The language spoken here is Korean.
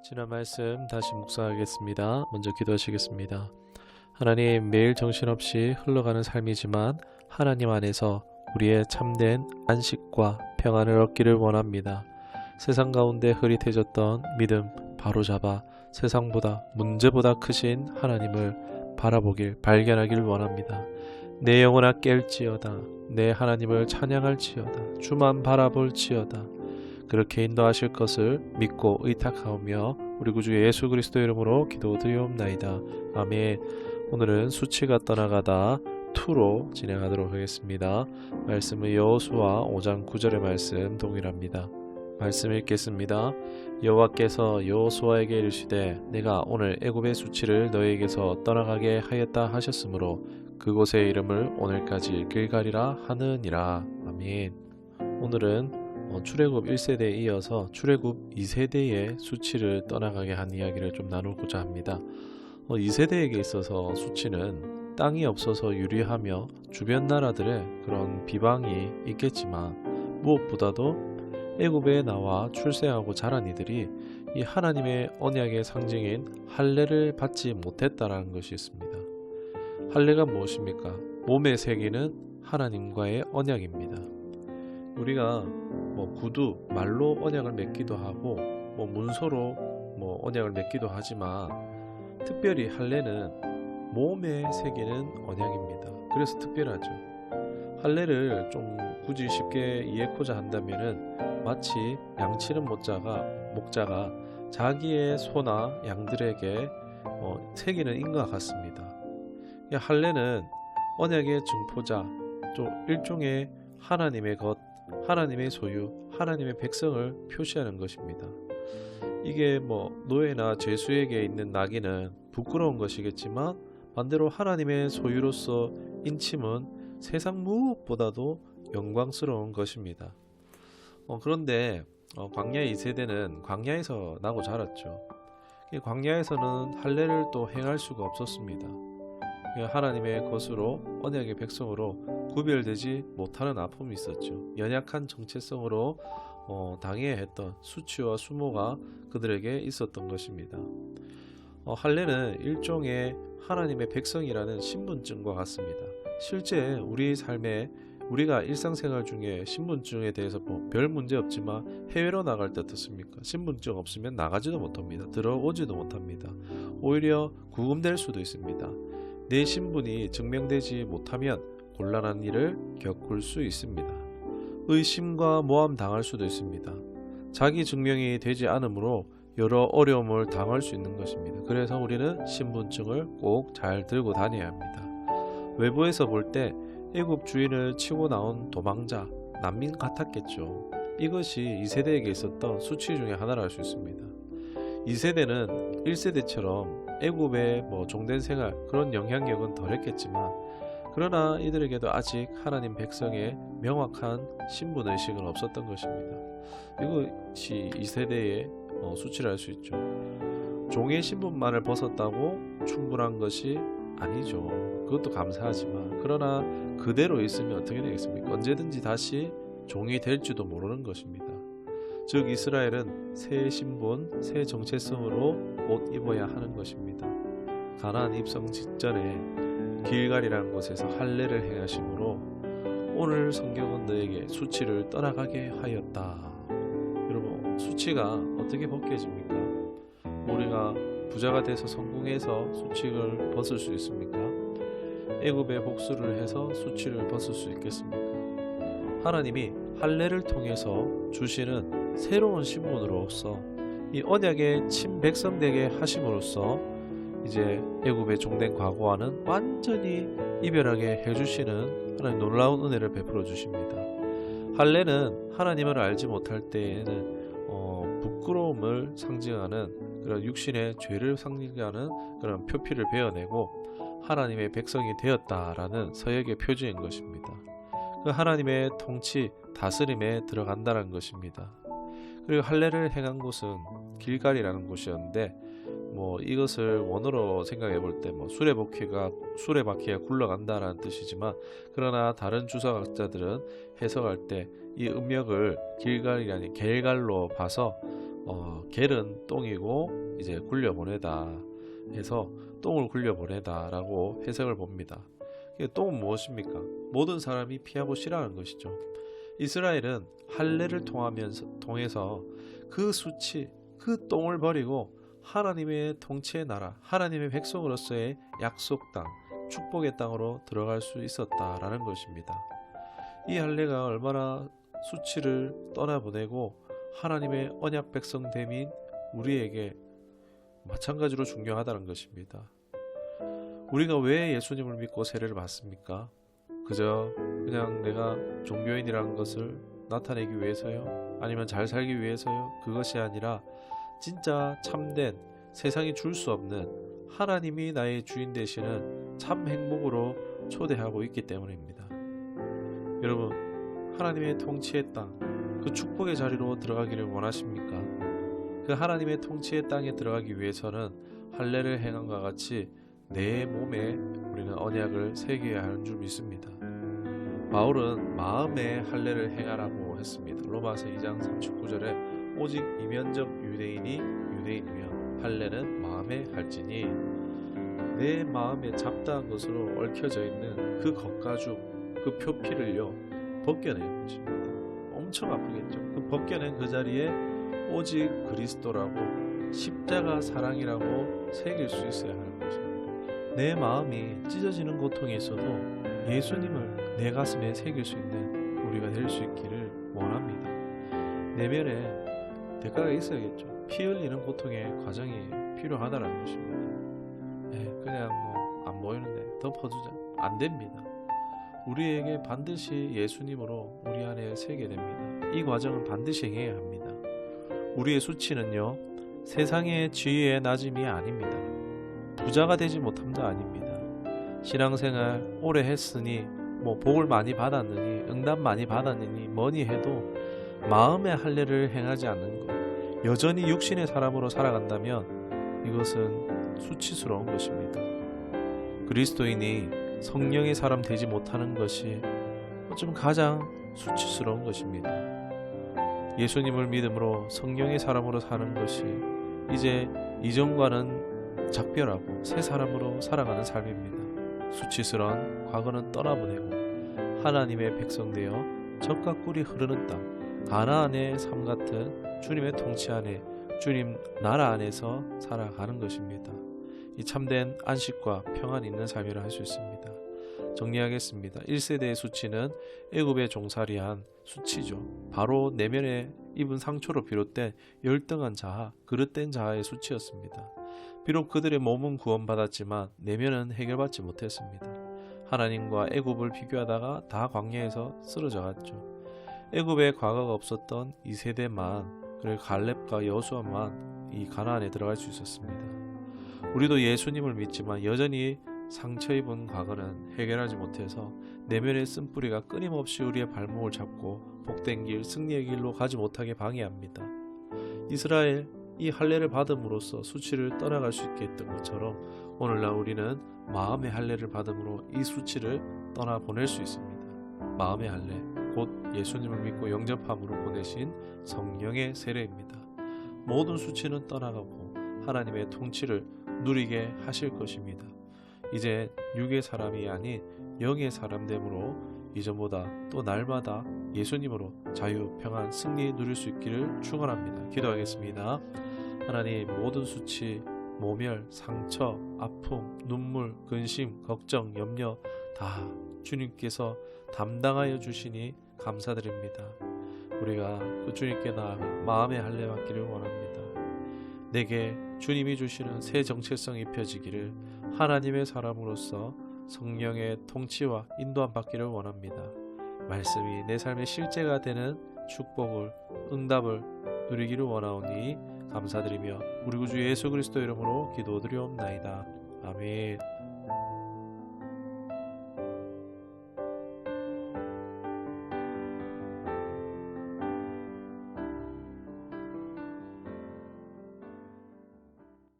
지난 말씀 다시 묵상하겠습니다. 먼저 기도하시겠습니다. 하나님, 매일 정신없이 흘러가는 삶이지만 하나님 안에서 우리의 참된 안식과 평안을 얻기를 원합니다. 세상 가운데 흐릿해졌던 믿음 바로잡아 세상보다 문제보다 크신 하나님을 바라보길 발견하길 원합니다. 내 영혼아 깰지어다. 내 하나님을 찬양할지어다. 주만 바라볼지어다. 그렇게 인도하실 것을 믿고 의탁하오며 우리 구주 예수 그리스도 이름으로 기도드리옵나이다. 아멘. 오늘은 수치가 떠나가다 2로 진행하도록 하겠습니다. 말씀은 여호수아 5장 9절의 말씀 동일합니다. 말씀 읽겠습니다. 여호와께서 여호수아에게 이르시되 내가 오늘 애굽의 수치를 너희에게서 떠나가게 하였다 하셨으므로 그곳의 이름을 오늘까지 길갈이라 하느니라. 아멘. 오늘은 출애굽 1세대에 이어서 출애굽 2세대의 수치를 떠나가게 한 이야기를 좀 나누고자 합니다. 2세대에게 있어서 수치는 땅이 없어서 유리하며 주변 나라들의 그런 비방이 있겠지만 무엇보다도 애굽에 나와 출생하고 자란 이들이 이 하나님의 언약의 상징인 할례를 받지 못했다라는 것이 있습니다. 할례가 무엇입니까? 몸에 새기는 하나님과의 언약입니다. 우리가 구두, 말로 언약을 맺기도 하고 문서로 언약을 맺기도 하지만 특별히 할례는 몸에 새기는 언약입니다. 그래서 특별하죠. 할례를 좀 굳이 쉽게 이해코자 한다면은 마치 양치는 목자가 자기의 소나 양들에게 새기는 인과 같습니다. 할례는 언약의 증포자, 또 일종의 하나님의 것, 하나님의 소유, 하나님의 백성을 표시하는 것입니다. 이게 노예나 죄수에게 있는 낙인은 부끄러운 것이겠지만 반대로 하나님의 소유로서 인침은 세상 무엇보다도 영광스러운 것입니다. 그런데 광야 2세대는 광야에서 나고 자랐죠. 광야에서는 할례를 또 행할 수가 없었습니다. 하나님의 것으로 언약의 백성으로 구별되지 못하는 아픔이 있었죠. 연약한 정체성으로 당해야 했던 수치와 수모가 그들에게 있었던 것입니다. 할례는 일종의 하나님의 백성이라는 신분증과 같습니다. 실제 우리 삶에 우리가 일상생활 중에 신분증에 대해서 별 문제 없지만 해외로 나갈 때 어떻습니까? 신분증 없으면 나가지도 못합니다. 들어오지도 못합니다. 오히려 구금될 수도 있습니다. 내 신분이 증명되지 못하면 곤란한 일을 겪을 수 있습니다. 의심과 모함 당할 수도 있습니다. 자기 증명이 되지 않으므로 여러 어려움을 당할 수 있는 것입니다. 그래서 우리는 신분증을 꼭 잘 들고 다녀야 합니다. 외부에서 볼 때 애굽 주인을 치고 나온 도망자, 난민 같았겠죠. 이것이 2세대에게 있었던 수치 중에 하나라 할 수 있습니다. 2세대는 1세대처럼 애굽의 종된 생활 그런 영향력은 덜했겠지만 그러나 이들에게도 아직 하나님 백성의 명확한 신분의식은 없었던 것입니다. 이것이 2세대의 수치를 할 수 있죠. 종의 신분만을 벗었다고 충분한 것이 아니죠. 그것도 감사하지만 그러나 그대로 있으면 어떻게 되겠습니까? 언제든지 다시 종이 될지도 모르는 것입니다. 즉 이스라엘은 새 신분, 새 정체성으로 옷 입어야 하는 것입니다. 가나안 입성 직전에 길갈이라는 곳에서 할례를 행하심으로 오늘 성경은 너에게 수치를 떠나가게 하였다. 여러분, 수치가 어떻게 벗겨집니까? 우리가 부자가 돼서 성공해서 수치를 벗을 수 있습니까? 애굽의 복수를 해서 수치를 벗을 수 있겠습니까? 하나님이 할례를 통해서 주시는 새로운 신분으로서 이 언약의 친백성 되게 하심으로써 이제 애굽의 종된 과거와는 완전히 이별하게 해주시는 하나님 놀라운 은혜를 베풀어 주십니다. 할례는 하나님을 알지 못할 때에는 부끄러움을 상징하는 그런 육신의 죄를 상징하는 그런 표피를 베어내고 하나님의 백성이 되었다라는 서역의 표지인 것입니다. 그 하나님의 통치, 다스림에 들어간다는 것입니다. 그리고 할례를 행한 곳은 길갈이라는 곳이었는데 뭐 이것을 원어로 생각해 볼 때 뭐 수레바퀴가 굴러간다라는 뜻이지만, 그러나 다른 주석학자들은 해석할 때 이 음역을 길갈이 아닌 겔갈로 봐서 겔은 똥이고 이제 굴려보내다 해서 똥을 굴려보내다라고 해석을 봅니다. 똥은 무엇입니까? 모든 사람이 피하고 싫어하는 것이죠. 이스라엘은 할례를 통해서 그 수치, 그 똥을 버리고 하나님의 통치의 나라, 하나님의 백성으로서의 약속 땅, 축복의 땅으로 들어갈 수 있었다라는 것입니다. 이 할례가 얼마나 수치를 떠나보내고 하나님의 언약 백성 됨인 우리에게 마찬가지로 중요하다는 것입니다. 우리가 왜 예수님을 믿고 세례를 받습니까? 그냥 내가 종교인이라는 것을 나타내기 위해서요? 아니면 잘 살기 위해서요? 그것이 아니라 진짜 참된, 세상이 줄 수 없는 하나님이 나의 주인 되시는 참 행복으로 초대하고 있기 때문입니다. 여러분, 하나님의 통치의 땅, 그 축복의 자리로 들어가기를 원하십니까? 그 하나님의 통치의 땅에 들어가기 위해서는 할례를 행함과 같이 내 몸에 우리는 언약을 새겨야 하는 줄 믿습니다. 바울은 마음의 할례를 행하라고 했습니다. 로마서 2장 39절에 오직 이면적 유대인이 유대인이며 할례는 마음에 할지니, 내 마음에 잡다한 것으로 얽혀져 있는 그 겉가죽, 그 표피를요 벗겨내는 것입니다. 엄청 아프겠죠. 그 벗겨낸 그 자리에 오직 그리스도라고, 십자가 사랑이라고 새길 수 있어야 하는 것입니다. 내 마음이 찢어지는 고통이 있어도 예수님을 내 가슴에 새길 수 있는 우리가 될 수 있기를 원합니다. 내면에 대가가 있어야겠죠. 피 흘리는 고통의 과정이 필요하다는 것입니다. 그냥 안 보이는데 덮어두자, 안 됩니다. 우리에게 반드시 예수님으로 우리 안에 새게 됩니다. 이 과정은 반드시 행해야 합니다. 우리의 수치는요, 세상의 지위의 낮음이 아닙니다. 부자가 되지 못함도 아닙니다. 신앙생활 오래 했으니 복을 많이 받았느니, 응답 많이 받았느니 뭐니 해도 마음의 할례를 행하지 않는 것, 여전히 육신의 사람으로 살아간다면 이것은 수치스러운 것입니다. 그리스도인이 성령의 사람 되지 못하는 것이 어쩌면 가장 수치스러운 것입니다. 예수님을 믿음으로 성령의 사람으로 사는 것이 이제 이전과는 작별하고 새 사람으로 살아가는 삶입니다. 수치스러운 과거는 떠나보내고 하나님의 백성 되어 젖과 꿀이 흐르는 땅, 가나안의 삶 같은 주님의 통치 안에, 주님 나라 안에서 살아가는 것입니다. 이 참된 안식과 평안이 있는 삶이라 할 수 있습니다. 정리하겠습니다. 1세대의 수치는 애굽에 종살이한 수치죠. 바로 내면에 입은 상처로 비롯된 열등한 자아, 그릇된 자아의 수치였습니다. 비록 그들의 몸은 구원받았지만 내면은 해결받지 못했습니다. 하나님과 애굽을 비교하다가 다 광야에서 쓰러져 갔죠. 애굽에 과거가 없었던 2세대만, 그리고 갈렙과 여호수아만 이 가나안에 들어갈 수 있었습니다. 우리도 예수님을 믿지만 여전히 상처 입은 과거는 해결하지 못해서 내면의 쓴뿌리가 끊임없이 우리의 발목을 잡고 복된 길, 승리의 길로 가지 못하게 방해합니다. 이스라엘 이 할례를 받음으로써 수치를 떠나갈 수 있게 했던 것처럼 오늘날 우리는 마음의 할례를 받음으로 이 수치를 떠나보낼 수 있습니다. 마음의 할례, 곧 예수님을 믿고 영접함으로 보내신 성령의 세례입니다. 모든 수치는 떠나가고 하나님의 통치를 누리게 하실 것입니다. 이제 육의 사람이 아닌 영의 사람 되므로 이전보다 또 날마다 예수님으로 자유, 평안, 승리 누릴 수 있기를 축원합니다. 기도하겠습니다. 하나님, 모든 수치, 모멸, 상처, 아픔, 눈물, 근심, 걱정, 염려 다 주님께서 담당하여 주시니 감사드립니다. 우리가 그 주님께 나아가 마음의 할례 받기를 원합니다. 내게 주님이 주시는 새 정체성이 입혀지기를 하나님의 사람으로서 성령의 통치와 인도함 받기를 원합니다. 말씀이 내 삶의 실제가 되는 축복을, 응답을 누리기를 원하오니 감사드리며 우리 구주 예수 그리스도 이름으로 기도드리옵나이다. 아멘.